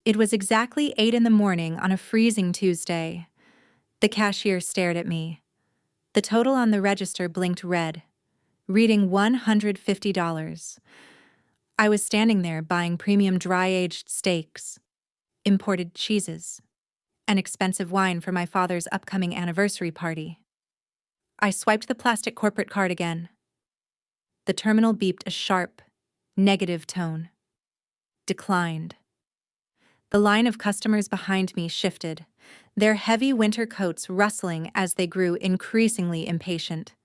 It was exactly 8 in the morning on a freezing Tuesday. The cashier stared at me. The total on the register blinked red, reading $150. I was standing there buying premium dry-aged steaks, imported cheeses, and expensive wine for my father's upcoming anniversary party. I swiped the plastic corporate card again. The terminal beeped a sharp, negative tone. Declined. The line of customers behind me shifted, their heavy winter coats rustling as they grew increasingly impatient.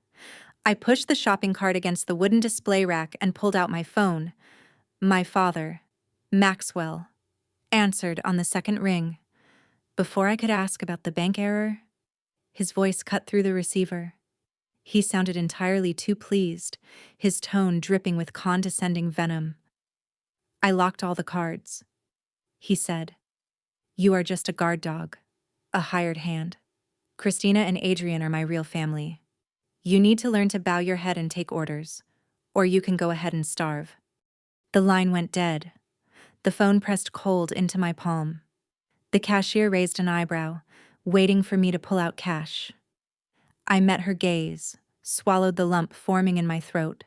I pushed the shopping cart against the wooden display rack and pulled out my phone. My father, Maxwell, answered on the second ring. Before I could ask about the bank error, his voice cut through the receiver. He sounded entirely too pleased, his tone dripping with condescending venom. I locked all the cards. He said, "You are just a guard dog, a hired hand. Christina and Adrian are my real family. You need to learn to bow your head and take orders, or you can go ahead and starve." The line went dead. The phone pressed cold into my palm. The cashier raised an eyebrow, waiting for me to pull out cash. I met her gaze, swallowed the lump forming in my throat,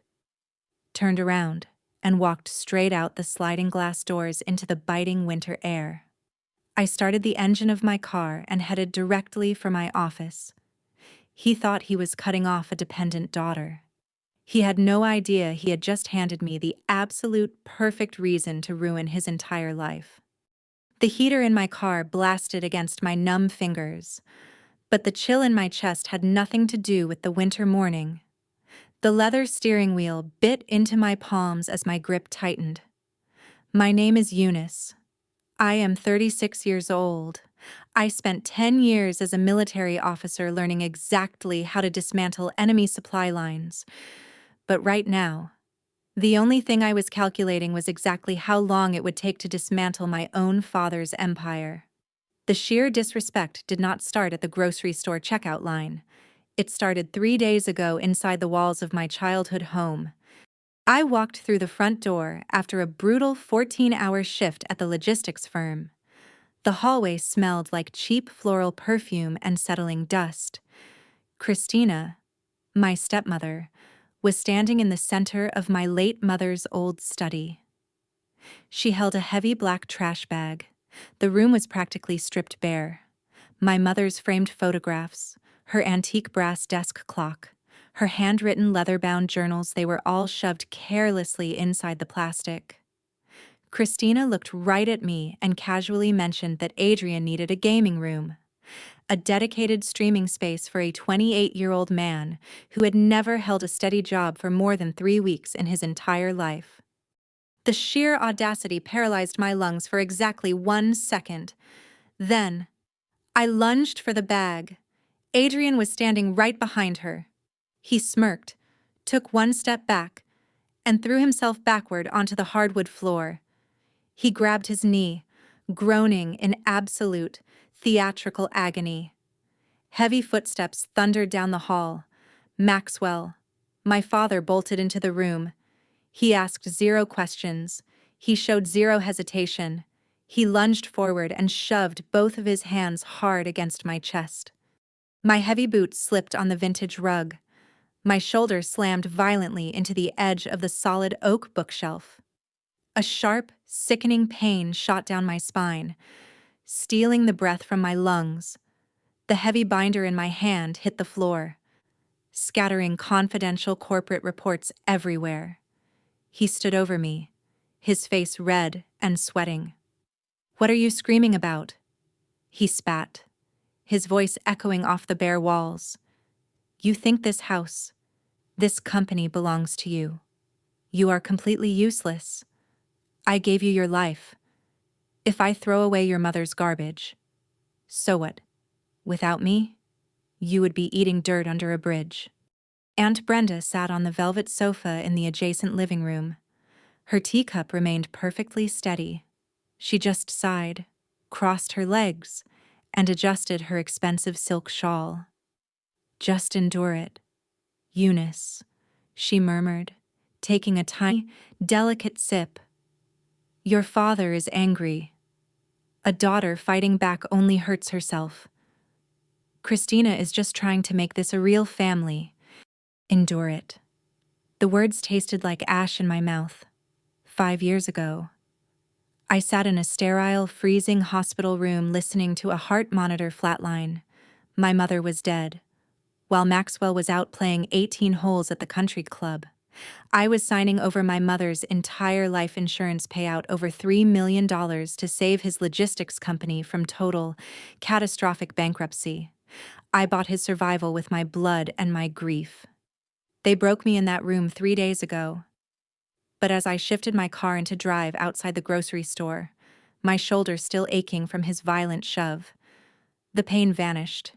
turned around, and walked straight out the sliding glass doors into the biting winter air. I started the engine of my car and headed directly for my office. He thought he was cutting off a dependent daughter. He had no idea he had just handed me the absolute perfect reason to ruin his entire life. The heater in my car blasted against my numb fingers, but the chill in my chest had nothing to do with the winter morning. The leather steering wheel bit into my palms as my grip tightened. My name is Eunice. I am 36 years old. I spent 10 years as a military officer learning exactly how to dismantle enemy supply lines. But right now, the only thing I was calculating was exactly how long it would take to dismantle my own father's empire. The sheer disrespect did not start at the grocery store checkout line. It started 3 days ago inside the walls of my childhood home. I walked through the front door after a brutal 14-hour shift at the logistics firm. The hallway smelled like cheap floral perfume and settling dust. Christina, my stepmother, was standing in the center of my late mother's old study. She held a heavy black trash bag. The room was practically stripped bare. My mother's framed photographs, her antique brass desk clock, her handwritten leather-bound journals, they were all shoved carelessly inside the plastic. Christina looked right at me and casually mentioned that Adrian needed a gaming room, a dedicated streaming space for a 28-year-old man who had never held a steady job for more than 3 weeks in his entire life. The sheer audacity paralyzed my lungs for exactly 1 second. Then, I lunged for the bag. Adrian was standing right behind her. He smirked, took 1 step back, and threw himself backward onto the hardwood floor. He grabbed his knee, groaning in absolute, theatrical agony. Heavy footsteps thundered down the hall. Maxwell, my father, bolted into the room. He asked 0 questions. He showed 0 hesitation. He lunged forward and shoved both of his hands hard against my chest. My heavy boots slipped on the vintage rug. My shoulder slammed violently into the edge of the solid oak bookshelf. A sharp, sickening pain shot down my spine, stealing the breath from my lungs. The heavy binder in my hand hit the floor, scattering confidential corporate reports everywhere. He stood over me, his face red and sweating. "What are you screaming about?" He spat, his voice echoing off the bare walls. "You think this house, this company belongs to you. You are completely useless. I gave you your life. If I throw away your mother's garbage, so what? Without me, you would be eating dirt under a bridge." Aunt Brenda sat on the velvet sofa in the adjacent living room. Her teacup remained perfectly steady. She just sighed, crossed her legs, and adjusted her expensive silk shawl. "Just endure it, Eunice," she murmured, taking a tiny, delicate sip. "Your father is angry. A daughter fighting back only hurts herself. Christina is just trying to make this a real family. Endure it. The words tasted like ash in my mouth. 5 years ago, I sat in a sterile, freezing hospital room listening to a heart monitor flatline. My mother was dead, while Maxwell was out playing 18 holes at the country club. I was signing over my mother's entire life insurance payout, over $3 million, to save his logistics company from total, catastrophic bankruptcy. I bought his survival with my blood and my grief. They broke me in that room 3 days ago. But as I shifted my car into drive outside the grocery store, my shoulder still aching from his violent shove, the pain vanished.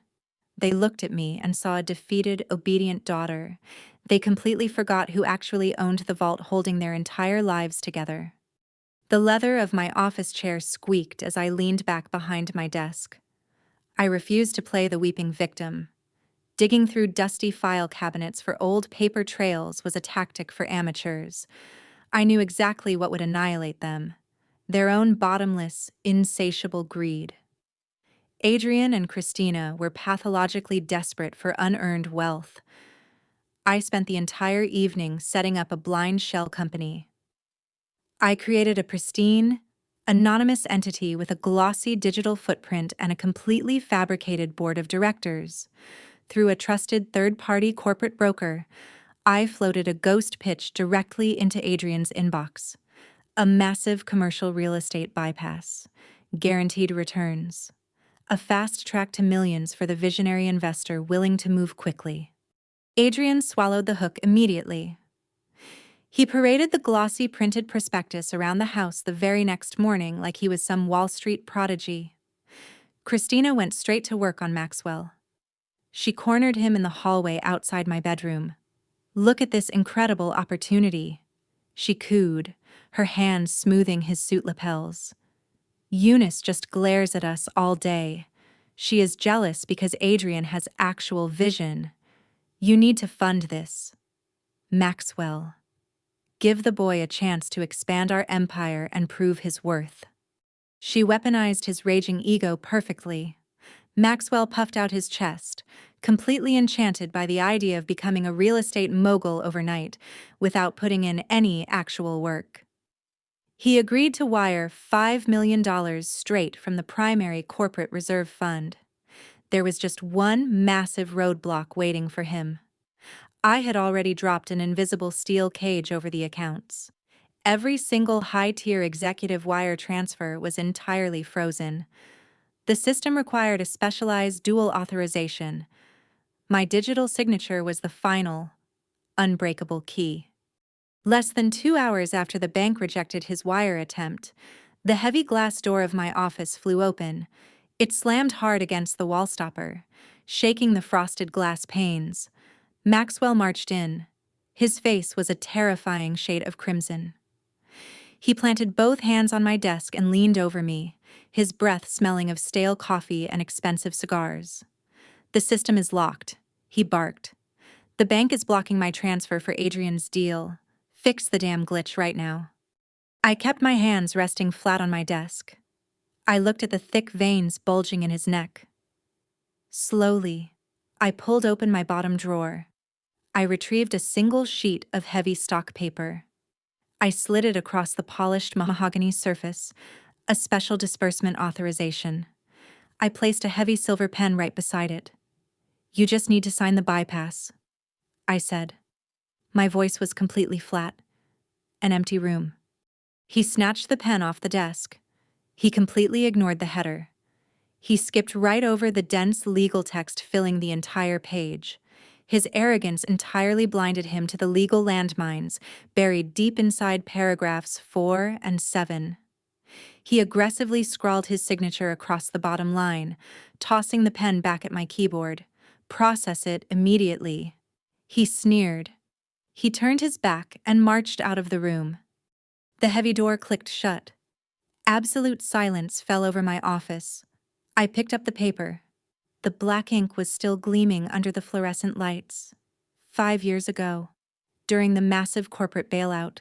They looked at me and saw a defeated, obedient daughter. They completely forgot who actually owned the vault holding their entire lives together. The leather of my office chair squeaked as I leaned back behind my desk. I refused to play the weeping victim. Digging through dusty file cabinets for old paper trails was a tactic for amateurs. I knew exactly what would annihilate them: their own bottomless, insatiable greed. Adrian and Christina were pathologically desperate for unearned wealth. I spent the entire evening setting up a blind shell company. I created a pristine, anonymous entity with a glossy digital footprint and a completely fabricated board of directors. Through a trusted third-party corporate broker, I floated a ghost pitch directly into Adrian's inbox. A massive commercial real estate bypass. Guaranteed returns. A fast track to millions for the visionary investor willing to move quickly. Adrian swallowed the hook immediately. He paraded the glossy printed prospectus around the house the very next morning like he was some Wall Street prodigy. Christina went straight to work on Maxwell. She cornered him in the hallway outside my bedroom. "Look at this incredible opportunity," she cooed, her hands smoothing his suit lapels. "Eunice just glares at us all day. She is jealous because Adrian has actual vision. You need to fund this. Maxwell. Give the boy a chance to expand our empire and prove his worth." She weaponized his raging ego perfectly. Maxwell puffed out his chest, completely enchanted by the idea of becoming a real estate mogul overnight, without putting in any actual work. He agreed to wire $5 million straight from the primary corporate reserve fund. There was just one massive roadblock waiting for him. I had already dropped an invisible steel cage over the accounts. Every single high-tier executive wire transfer was entirely frozen. The system required a specialized dual authorization. My digital signature was the final, unbreakable key. Less than 2 hours after the bank rejected his wire attempt, the heavy glass door of my office flew open. It slammed hard against the wall stopper, shaking the frosted glass panes. Maxwell marched in. His face was a terrifying shade of crimson. He planted both hands on my desk and leaned over me, his breath smelling of stale coffee and expensive cigars. "The system is locked," he barked. "The bank is blocking my transfer for Adrian's deal. Fix the damn glitch right now." I kept my hands resting flat on my desk. I looked at the thick veins bulging in his neck. Slowly, I pulled open my bottom drawer. I retrieved a single sheet of heavy stock paper. I slid it across the polished mahogany surface, a special disbursement authorization. I placed a heavy silver pen right beside it. "You just need to sign the bypass," I said. My voice was completely flat. An empty room. He snatched the pen off the desk. He completely ignored the header. He skipped right over the dense legal text filling the entire page. His arrogance entirely blinded him to the legal landmines buried deep inside paragraphs 4 and 7. He aggressively scrawled his signature across the bottom line, tossing the pen back at my keyboard. "Process it immediately," he sneered. He turned his back and marched out of the room. The heavy door clicked shut. Absolute silence fell over my office. I picked up the paper. The black ink was still gleaming under the fluorescent lights. 5 years ago, during the massive corporate bailout.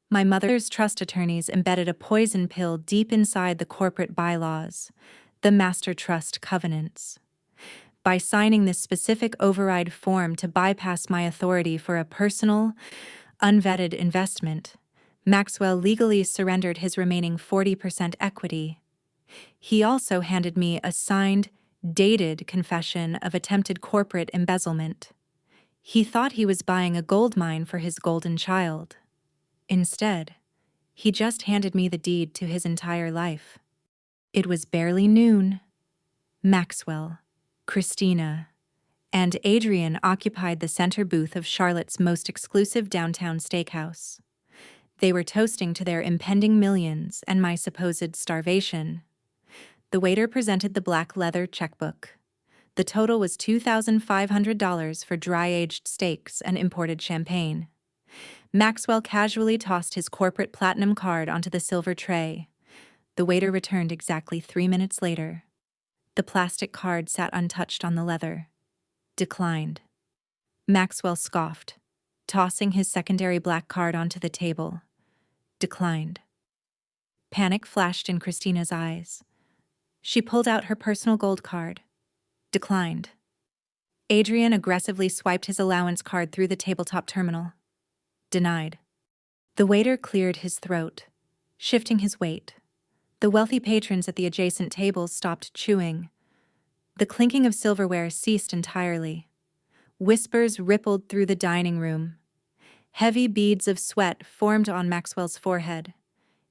My mother's trust attorneys embedded a poison pill deep inside the corporate bylaws, the master trust covenants. By signing this specific override form to bypass my authority for a personal, unvetted investment, Maxwell legally surrendered his remaining 40% equity. He also handed me a signed, dated confession of attempted corporate embezzlement. He thought he was buying a gold mine for his golden child. Instead, he just handed me the deed to his entire life. It was barely noon. Maxwell, Christina, and Adrian occupied the center booth of Charlotte's most exclusive downtown steakhouse. They were toasting to their impending millions and my supposed starvation. The waiter presented the black leather checkbook. The total was $2,500 for dry-aged steaks and imported champagne. Maxwell casually tossed his corporate platinum card onto the silver tray. The waiter returned exactly 3 minutes later. The plastic card sat untouched on the leather. Declined. Maxwell scoffed, tossing his secondary black card onto the table. Declined. Panic flashed in Christina's eyes. She pulled out her personal gold card. Declined. Adrian aggressively swiped his allowance card through the tabletop terminal. Denied. The waiter cleared his throat, shifting his weight. The wealthy patrons at the adjacent tables stopped chewing. The clinking of silverware ceased entirely. Whispers rippled through the dining room. Heavy beads of sweat formed on Maxwell's forehead.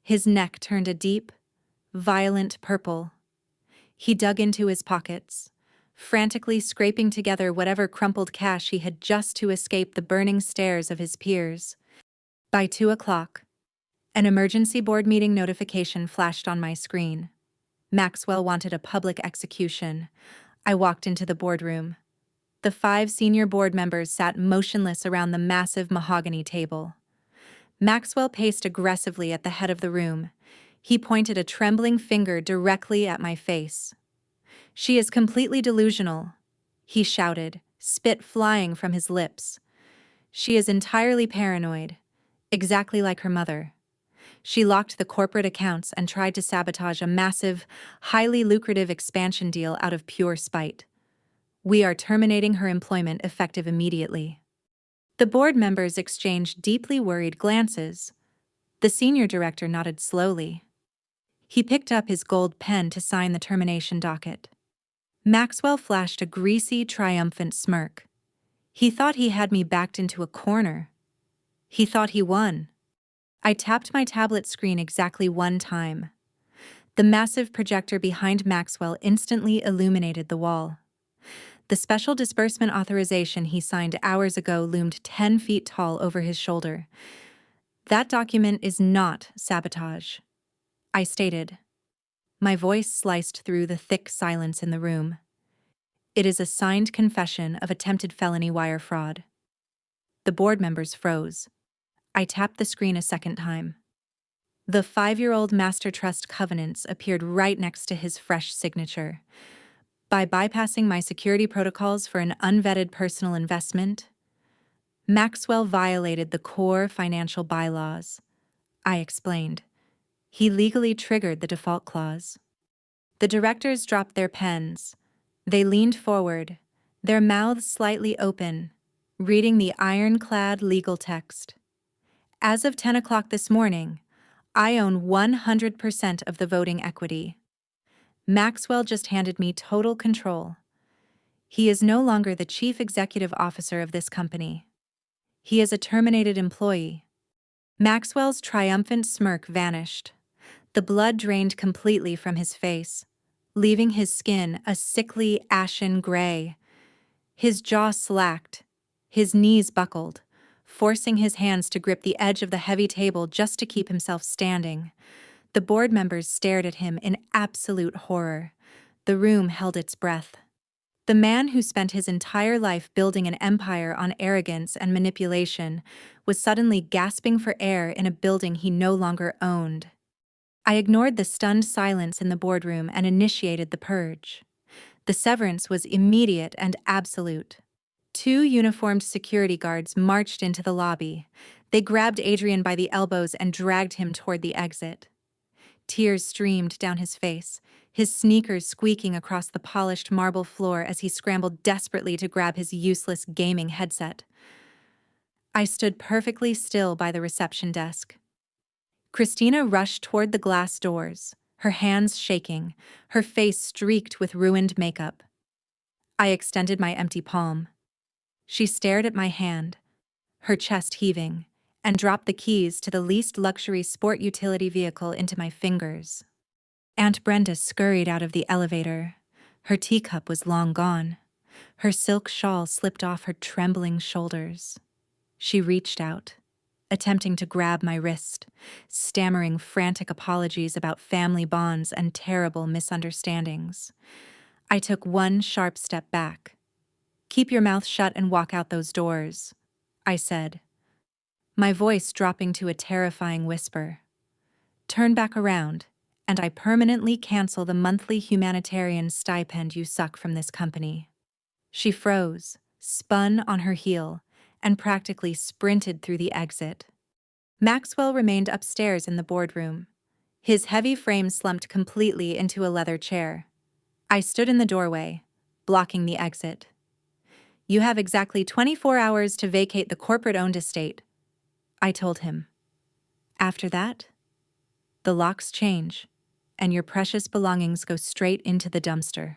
His neck turned a deep, violent purple. He dug into his pockets, frantically scraping together whatever crumpled cash he had just to escape the burning stares of his peers. By 2 o'clock, an emergency board meeting notification flashed on my screen. Maxwell wanted a public execution. I walked into the boardroom. The 5 senior board members sat motionless around the massive mahogany table. Maxwell paced aggressively at the head of the room. He pointed a trembling finger directly at my face. "She is completely delusional," he shouted, spit flying from his lips. "She is entirely paranoid, exactly like her mother. She locked the corporate accounts and tried to sabotage a massive, highly lucrative expansion deal out of pure spite. We are terminating her employment effective immediately." The board members exchanged deeply worried glances. The senior director nodded slowly. He picked up his gold pen to sign the termination docket. Maxwell flashed a greasy, triumphant smirk. He thought he had me backed into a corner. He thought he won. I tapped my tablet screen exactly 1 time. The massive projector behind Maxwell instantly illuminated the wall. The special disbursement authorization he signed hours ago loomed 10 feet tall over his shoulder. "That document is not sabotage," I stated. My voice sliced through the thick silence in the room. "It is a signed confession of attempted felony wire fraud." The board members froze. I tapped the screen a second time. The 5-year-old Master Trust covenants appeared right next to his fresh signature. By bypassing my security protocols for an unvetted personal investment, Maxwell violated the core financial bylaws. I explained. He legally triggered the default clause. The directors dropped their pens. They leaned forward, their mouths slightly open, reading the ironclad legal text. "As of 10 o'clock this morning, I own 100% of the voting equity. Maxwell just handed me total control. He is no longer the chief executive officer of this company. He is a terminated employee." Maxwell's triumphant smirk vanished. The blood drained completely from his face, leaving his skin a sickly, ashen gray. His jaw slacked, his knees buckled, forcing his hands to grip the edge of the heavy table just to keep himself standing. The board members stared at him in absolute horror. The room held its breath. The man who spent his entire life building an empire on arrogance and manipulation was suddenly gasping for air in a building he no longer owned. I ignored the stunned silence in the boardroom and initiated the purge. The severance was immediate and absolute. 2 uniformed security guards marched into the lobby, They grabbed Adrian by the elbows and dragged him toward the exit. Tears streamed down his face, his sneakers squeaking across the polished marble floor as he scrambled desperately to grab his useless gaming headset. I stood perfectly still by the reception desk. Christina rushed toward the glass doors, her hands shaking, her face streaked with ruined makeup. I extended my empty palm. She stared at my hand, her chest heaving, and dropped the keys to the least luxury sport utility vehicle into my fingers. Aunt Brenda scurried out of the elevator. Her teacup was long gone. Her silk shawl slipped off her trembling shoulders. She reached out, attempting to grab my wrist, stammering frantic apologies about family bonds and terrible misunderstandings. I took one sharp step back. "Keep your mouth shut and walk out those doors," I said, my voice dropping to a terrifying whisper. "Turn back around, and I permanently cancel the monthly humanitarian stipend you suck from this company." She froze, spun on her heel, and practically sprinted through the exit. Maxwell remained upstairs in the boardroom. His heavy frame slumped completely into a leather chair. I stood in the doorway, blocking the exit. "You have exactly 24 hours to vacate the corporate-owned estate," I told him. "After that, the locks change, and your precious belongings go straight into the dumpster."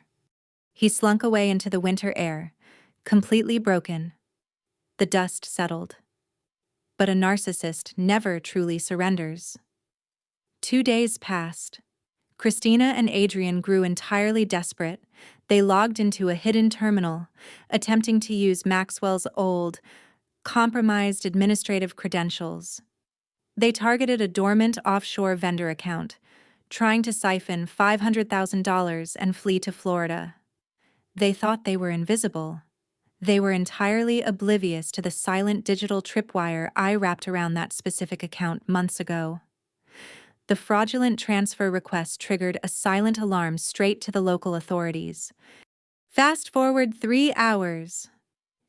He slunk away into the winter air, completely broken. The dust settled. But a narcissist never truly surrenders. 2 days passed. Christina and Adrian grew entirely desperate. They logged into a hidden terminal, attempting to use Maxwell's old, compromised administrative credentials. They targeted a dormant offshore vendor account, trying to siphon $500,000 and flee to Florida. They thought they were invisible. They were entirely oblivious to the silent digital tripwire I wrapped around that specific account months ago. The fraudulent transfer request triggered a silent alarm straight to the local authorities. Fast forward 3 hours.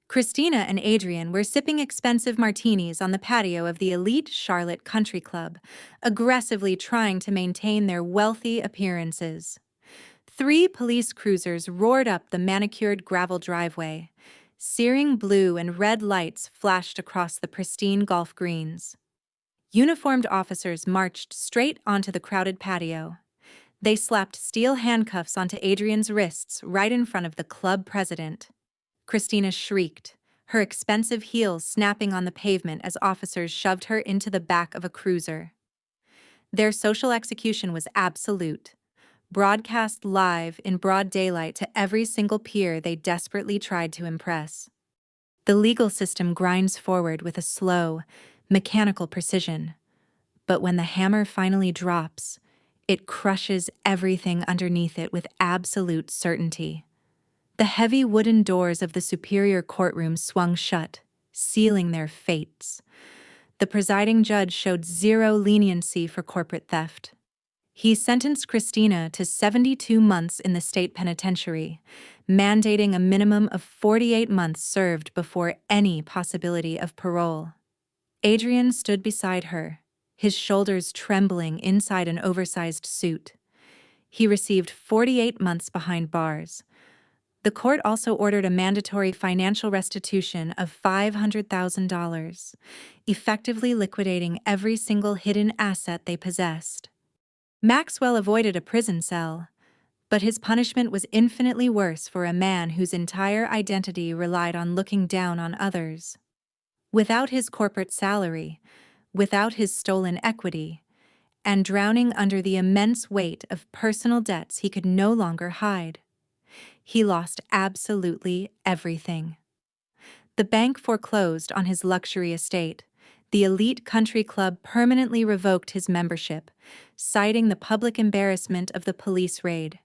Christina and Adrian were sipping expensive martinis on the patio of the elite Charlotte Country Club, aggressively trying to maintain their wealthy appearances. 3 police cruisers roared up the manicured gravel driveway. Searing blue and red lights flashed across the pristine golf greens. Uniformed officers marched straight onto the crowded patio. They slapped steel handcuffs onto Adrian's wrists right in front of the club president. Christina shrieked, her expensive heels snapping on the pavement as officers shoved her into the back of a cruiser. Their social execution was absolute, broadcast live in broad daylight to every single peer they desperately tried to impress. The legal system grinds forward with a slow, mechanical precision, but when the hammer finally drops, it crushes everything underneath it with absolute certainty. The heavy wooden doors of the superior courtroom swung shut, sealing their fates. The presiding judge showed zero leniency for corporate theft. He sentenced Christina to 72 months in the state penitentiary, mandating a minimum of 48 months served before any possibility of parole. Adrian stood beside her, his shoulders trembling inside an oversized suit. He received 48 months behind bars. The court also ordered a mandatory financial restitution of $500,000, effectively liquidating every single hidden asset they possessed. Maxwell avoided a prison cell, but his punishment was infinitely worse for a man whose entire identity relied on looking down on others. Without his corporate salary, without his stolen equity, and drowning under the immense weight of personal debts he could no longer hide, he lost absolutely everything. The bank foreclosed on his luxury estate. The elite country club permanently revoked his membership, citing the public embarrassment of the police raid.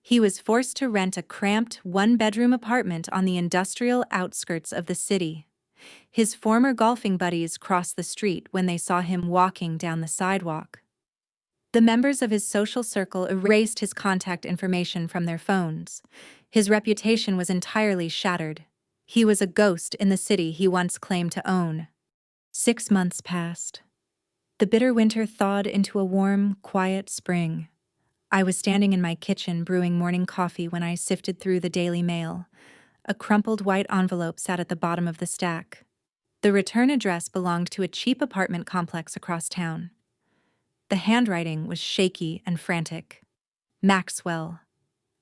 He was forced to rent a cramped one-bedroom apartment on the industrial outskirts of the city. His former golfing buddies crossed the street when they saw him walking down the sidewalk. The members of his social circle erased his contact information from their phones. His reputation was entirely shattered. He was a ghost in the city he once claimed to own. 6 months passed. The bitter winter thawed into a warm, quiet spring. I was standing in my kitchen brewing morning coffee when I sifted through the Daily Mail. A crumpled white envelope sat at the bottom of the stack. The return address belonged to a cheap apartment complex across town. The handwriting was shaky and frantic. Maxwell.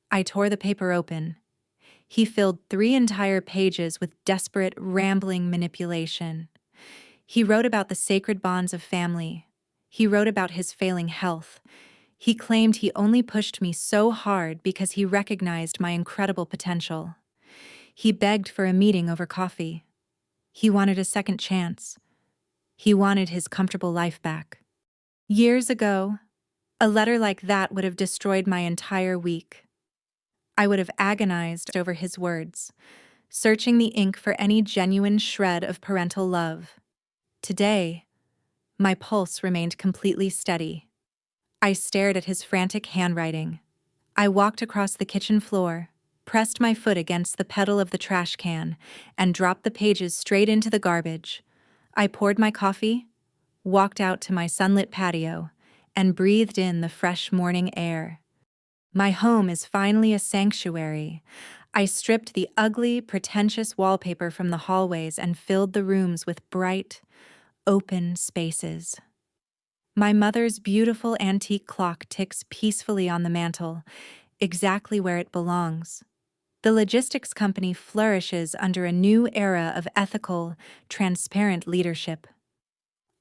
I tore the paper open. He filled 3 entire pages with desperate, rambling manipulation. He wrote about the sacred bonds of family. He wrote about his failing health. He claimed he only pushed me so hard because he recognized my incredible potential. He begged for a meeting over coffee. He wanted a second chance. He wanted his comfortable life back. Years ago, a letter like that would have destroyed my entire week. I would have agonized over his words, searching the ink for any genuine shred of parental love. Today, my pulse remained completely steady. I stared at his frantic handwriting. I walked across the kitchen floor, pressed my foot against the pedal of the trash can, and dropped the pages straight into the garbage. I poured my coffee, walked out to my sunlit patio, and breathed in the fresh morning air. My home is finally a sanctuary. I stripped the ugly, pretentious wallpaper from the hallways and filled the rooms with bright, open spaces. My mother's beautiful antique clock ticks peacefully on the mantel, exactly where it belongs. The logistics company flourishes under a new era of ethical, transparent leadership.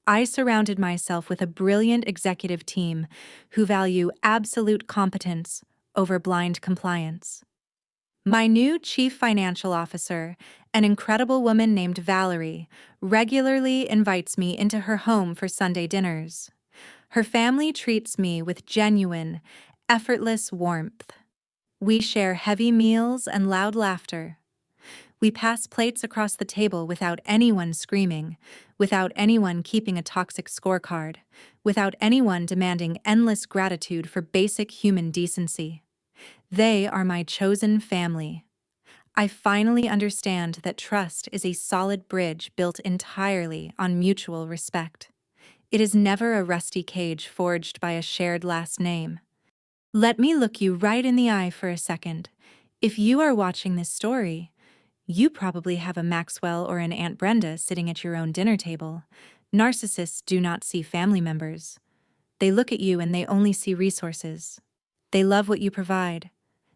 I surrounded myself with a brilliant executive team who value absolute competence over blind compliance. My new chief financial officer, an incredible woman named Valerie, regularly invites me into her home for Sunday dinners. Her family treats me with genuine, effortless warmth. We share heavy meals and loud laughter. We pass plates across the table without anyone screaming, without anyone keeping a toxic scorecard, without anyone demanding endless gratitude for basic human decency. They are my chosen family. I finally understand that trust is a solid bridge built entirely on mutual respect. It is never a rusty cage forged by a shared last name. Let me look you right in the eye for a second. If you are watching this story, you probably have a Maxwell or an Aunt Brenda sitting at your own dinner table. Narcissists do not see family members. They look at you and they only see resources. They love what you provide.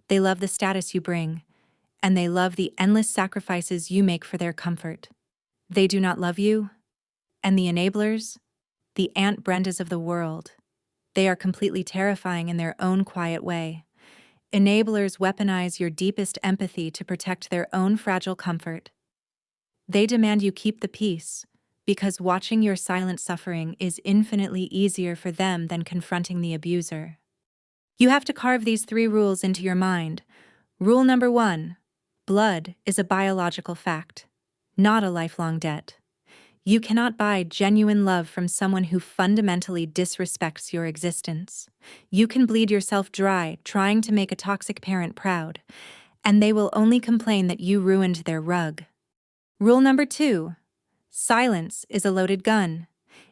They love the status you bring. And they love the endless sacrifices you make for their comfort. They do not love you. And the enablers, the Aunt Brendas of the world, they are completely terrifying in their own quiet way. Enablers weaponize your deepest empathy to protect their own fragile comfort. They demand you keep the peace, because watching your silent suffering is infinitely easier for them than confronting the abuser. You have to carve these 3 rules into your mind. Rule number 1: blood is a biological fact, not a lifelong debt. You cannot buy genuine love from someone who fundamentally disrespects your existence. You can bleed yourself dry trying to make a toxic parent proud, and they will only complain that you ruined their rug. Rule number 2: silence is a loaded gun.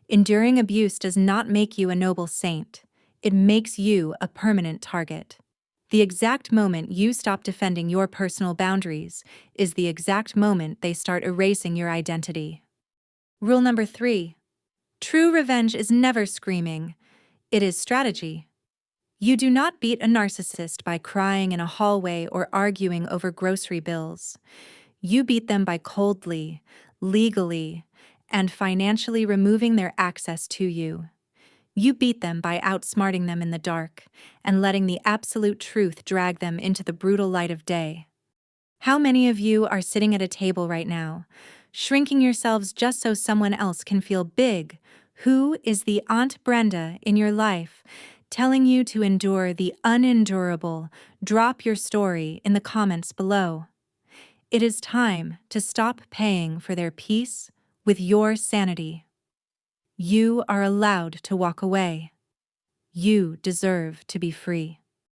Enduring abuse does not make you a noble saint. It makes you a permanent target. The exact moment you stop defending your personal boundaries is the exact moment they start erasing your identity. Rule number 3: true revenge is never screaming. It is strategy. You do not beat a narcissist by crying in a hallway or arguing over grocery bills. You beat them by coldly, legally, and financially removing their access to you. You beat them by outsmarting them in the dark and letting the absolute truth drag them into the brutal light of day. How many of you are sitting at a table right now, shrinking yourselves just so someone else can feel big? Who is the Aunt Brenda in your life telling you to endure the unendurable? Drop your story in the comments below. It is time to stop paying for their peace with your sanity. You are allowed to walk away. You deserve to be free.